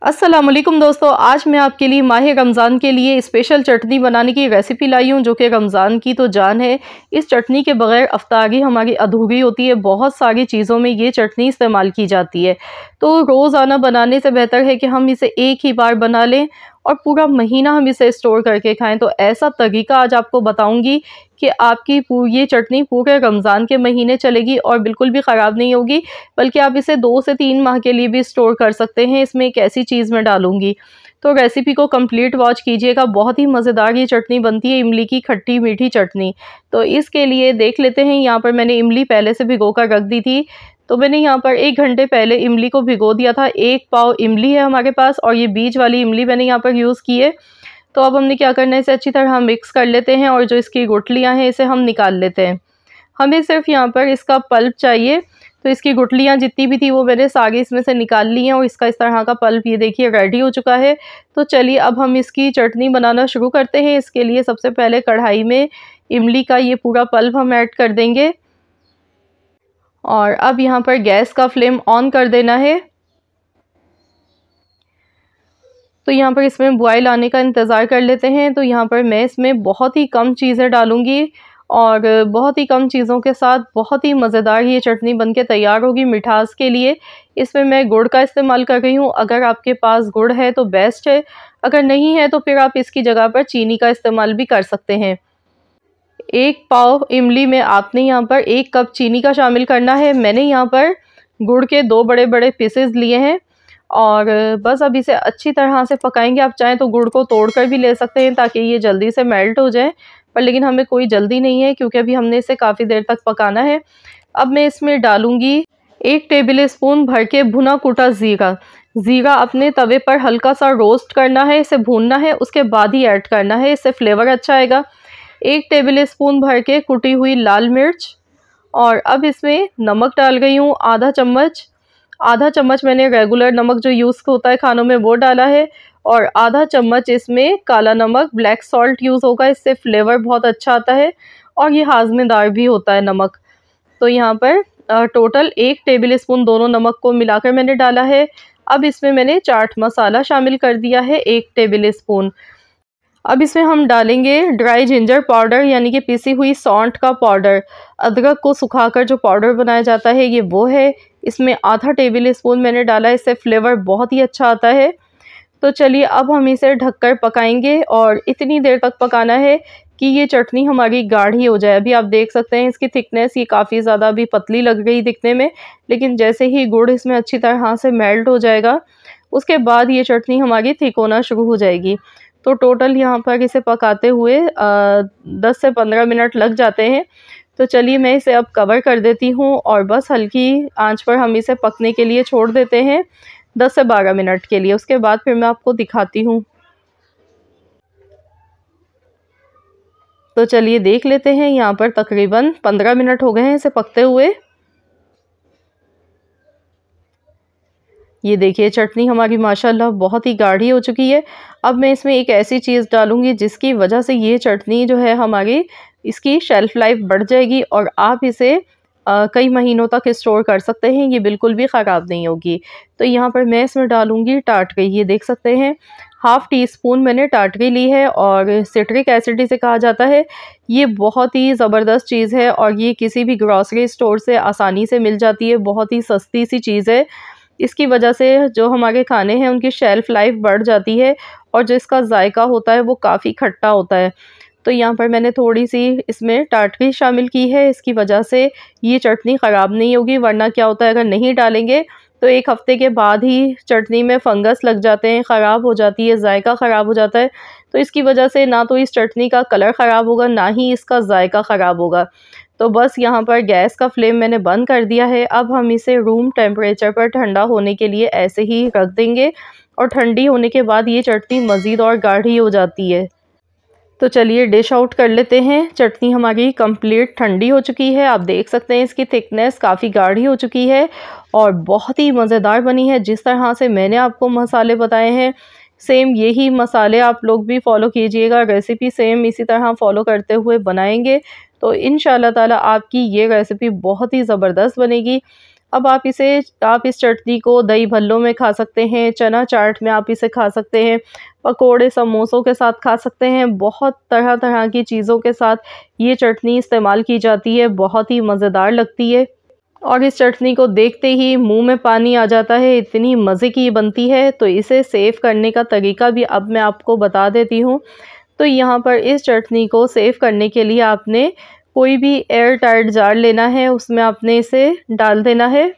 अस्सलाम वालेकुम दोस्तों, आज मैं आपके लिए माह रमज़ान के लिए स्पेशल चटनी बनाने की रेसिपी लाई हूँ, जो कि रमज़ान की तो जान है। इस चटनी के बगैर अफ्तारी हमारी अधूरी होती है। बहुत सारी चीज़ों में ये चटनी इस्तेमाल की जाती है, तो रोज़ाना बनाने से बेहतर है कि हम इसे एक ही बार बना लें और पूरा महीना हम इसे स्टोर करके खाएं। तो ऐसा तरीका आज आपको बताऊंगी कि आपकी ये चटनी पूरे रमज़ान के महीने चलेगी और बिल्कुल भी ख़राब नहीं होगी, बल्कि आप इसे 2 से 3 माह के लिए भी स्टोर कर सकते हैं। इसमें एक ऐसी चीज़ मैं डालूंगी, तो रेसिपी को कंप्लीट वॉच कीजिएगा। बहुत ही मज़ेदार ये चटनी बनती है, इमली की खट्टी मीठी चटनी। तो इसके लिए देख लेते हैं, यहाँ पर मैंने इमली पहले से भिगो कर रख दी थी। तो मैंने यहाँ पर 1 घंटे पहले इमली को भिगो दिया था। 1 पाव इमली है हमारे पास और ये बीज वाली इमली मैंने यहाँ पर यूज़ की है। तो अब हमने क्या करना है, इसे अच्छी तरह मिक्स कर लेते हैं और जो इसकी गुठलियाँ हैं इसे हम निकाल लेते हैं। हमें सिर्फ यहाँ पर इसका पल्प चाहिए, तो इसकी गुठलियाँ जितनी भी थी वो मैंने सारी इसमें से निकाल ली हैं और इसका इस तरह का पल्प ये देखिए रेडी हो चुका है। तो चलिए अब हम इसकी चटनी बनाना शुरू करते हैं। इसके लिए सबसे पहले कढ़ाई में इमली का ये पूरा पल्प हम ऐड कर देंगे और अब यहाँ पर गैस का फ्लेम ऑन कर देना है। तो यहाँ पर इसमें बॉयल आने का इंतज़ार कर लेते हैं। तो यहाँ पर मैं इसमें बहुत ही कम चीज़ें डालूँगी और बहुत ही कम चीज़ों के साथ बहुत ही मज़ेदार ये चटनी बनके तैयार होगी। मिठास के लिए इसमें मैं गुड़ का इस्तेमाल कर रही हूँ। अगर आपके पास गुड़ है तो बेस्ट है, अगर नहीं है तो फिर आप इसकी जगह पर चीनी का इस्तेमाल भी कर सकते हैं। 1 पाव इमली में आपने यहाँ पर 1 कप चीनी का शामिल करना है। मैंने यहाँ पर गुड़ के 2 बड़े बड़े पीसेस लिए हैं और बस अब इसे अच्छी तरह से पकाएंगे। आप चाहें तो गुड़ को तोड़कर भी ले सकते हैं ताकि ये जल्दी से मेल्ट हो जाए, पर लेकिन हमें कोई जल्दी नहीं है क्योंकि अभी हमने इसे काफ़ी देर तक पकाना है। अब मैं इसमें डालूँगी 1 टेबल स्पून भर के भुना कुटा ज़ीरा। ज़ीरा अपने तवे पर हल्का सा रोस्ट करना है, इसे भूनना है, उसके बाद ही ऐड करना है, इससे फ्लेवर अच्छा आएगा। 1 टेबल स्पून भर के कुटी हुई लाल मिर्च और अब इसमें नमक डाल गई हूँ आधा चम्मच मैंने रेगुलर नमक जो यूज़ होता है खानों में वो डाला है और आधा चम्मच इसमें काला नमक ब्लैक सॉल्ट यूज़ होगा। इससे फ्लेवर बहुत अच्छा आता है और ये हाज़मेदार भी होता है नमक। तो यहाँ पर टोटल 1 टेबल स्पून दोनों नमक को मिलाकर मैंने डाला है। अब इसमें मैंने चाट मसाला शामिल कर दिया है 1 टेबल स्पून। अब इसमें हम डालेंगे ड्राई जिंजर पाउडर, यानी कि पिसी हुई सौंठ का पाउडर। अदरक को सुखाकर जो पाउडर बनाया जाता है ये वो है। इसमें आधा टेबल स्पून मैंने डाला है, इससे फ्लेवर बहुत ही अच्छा आता है। तो चलिए अब हम इसे ढककर पकाएंगे और इतनी देर तक पकाना है कि ये चटनी हमारी गाढ़ी हो जाए। अभी आप देख सकते हैं इसकी थिकनेस, ये काफ़ी ज़्यादा अभी पतली लग गई दिखने में, लेकिन जैसे ही गुड़ इसमें अच्छी तरह से मेल्ट हो जाएगा उसके बाद ये चटनी हमारी थिक होना शुरू हो जाएगी। तो टोटल यहाँ पर इसे पकाते हुए 10 से 15 मिनट लग जाते हैं। तो चलिए मैं इसे अब कवर कर देती हूँ और बस हल्की आंच पर हम इसे पकने के लिए छोड़ देते हैं 10 से 12 मिनट के लिए। उसके बाद फिर मैं आपको दिखाती हूँ। तो चलिए देख लेते हैं, यहाँ पर तकरीबन 15 मिनट हो गए हैं इसे पकते हुए। ये देखिए चटनी हमारी माशाल्लाह बहुत ही गाढ़ी हो चुकी है। अब मैं इसमें एक ऐसी चीज़ डालूंगी जिसकी वजह से ये चटनी जो है हमारी, इसकी शेल्फ़ लाइफ बढ़ जाएगी और आप इसे कई महीनों तक स्टोर कर सकते हैं, ये बिल्कुल भी ख़राब नहीं होगी। तो यहाँ पर मैं इसमें डालूंगी टाटरी। ये देख सकते हैं ½ टीस्पून मैंने टाटरी ली है और सिट्रिक एसिड इसे कहा जाता है। ये बहुत ही ज़बरदस्त चीज़ है और ये किसी भी ग्रॉसरी स्टोर से आसानी से मिल जाती है। बहुत ही सस्ती सी चीज़ है। इसकी वजह से जो हमारे खाने हैं उनकी शेल्फ़ लाइफ बढ़ जाती है और जो इसका जायका होता है वो काफ़ी खट्टा होता है। तो यहाँ पर मैंने थोड़ी सी इसमें टाटरी शामिल की है, इसकी वजह से ये चटनी ख़राब नहीं होगी। वरना क्या होता है, अगर नहीं डालेंगे तो 1 हफ़्ते के बाद ही चटनी में फंगस लग जाते हैं, ख़राब हो जाती है, जायका ख़राब हो जाता है। तो इसकी वजह से ना तो इस चटनी का कलर ख़राब होगा, ना ही इसका जायका ख़राब होगा। तो बस यहाँ पर गैस का फ्लेम मैंने बंद कर दिया है। अब हम इसे रूम टेम्परेचर पर ठंडा होने के लिए ऐसे ही रख देंगे और ठंडी होने के बाद ये चटनी मज़ीद और गाढ़ी हो जाती है। तो चलिए डिश आउट कर लेते हैं। चटनी हमारी कंप्लीट ठंडी हो चुकी है। आप देख सकते हैं इसकी थिकनेस काफ़ी गाढ़ी हो चुकी है और बहुत ही मज़ेदार बनी है। जिस तरह से मैंने आपको मसाले बताए हैं, सेम यही मसाले आप लोग भी फॉलो कीजिएगा। रेसिपी सेम इसी तरह फॉलो करते हुए बनाएंगे तो इंशाल्लाह ताला आपकी ये रेसिपी बहुत ही ज़बरदस्त बनेगी। अब आप इस चटनी को दही भल्लों में खा सकते हैं, चना चाट में आप इसे खा सकते हैं, पकोड़े समोसों के साथ खा सकते हैं। बहुत तरह तरह की चीज़ों के साथ ये चटनी इस्तेमाल की जाती है, बहुत ही मज़ेदार लगती है और इस चटनी को देखते ही मुंह में पानी आ जाता है, इतनी मज़े की बनती है। तो इसे सेव करने का तरीका भी अब मैं आपको बता देती हूँ। तो यहाँ पर इस चटनी को सेव करने के लिए आपने कोई भी एयर टाइट जार लेना है, उसमें आपने इसे डाल देना है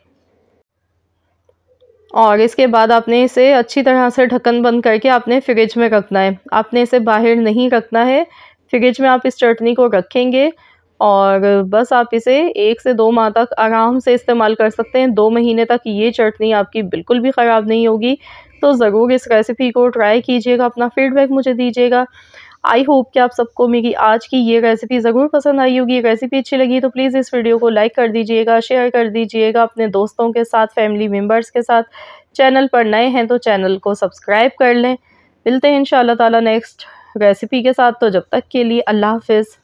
और इसके बाद आपने इसे अच्छी तरह से ढक्कन बंद करके आपने फ्रिज में रखना है। आपने इसे बाहर नहीं रखना है, फ्रिज में आप इस चटनी को रखेंगे और बस आप इसे 1 से 2 माह तक आराम से इस्तेमाल कर सकते हैं। 2 महीने तक ये चटनी आपकी बिल्कुल भी ख़राब नहीं होगी। तो ज़रूर इस रेसिपी को ट्राई कीजिएगा, अपना फ़ीडबैक मुझे दीजिएगा। आई होप कि आप सबको मेरी आज की ये रेसिपी ज़रूर पसंद आई होगी। रेसिपी अच्छी लगी तो प्लीज़ इस वीडियो को लाइक कर दीजिएगा, शेयर कर दीजिएगा अपने दोस्तों के साथ, फैमिली मेम्बर्स के साथ। चैनल पर नए हैं तो चैनल को सब्सक्राइब कर लें। मिलते हैं इंशाअल्लाह ताला नेक्स्ट रेसिपी के साथ। तो जब तक के लिए अल्लाह हाफ़िज़।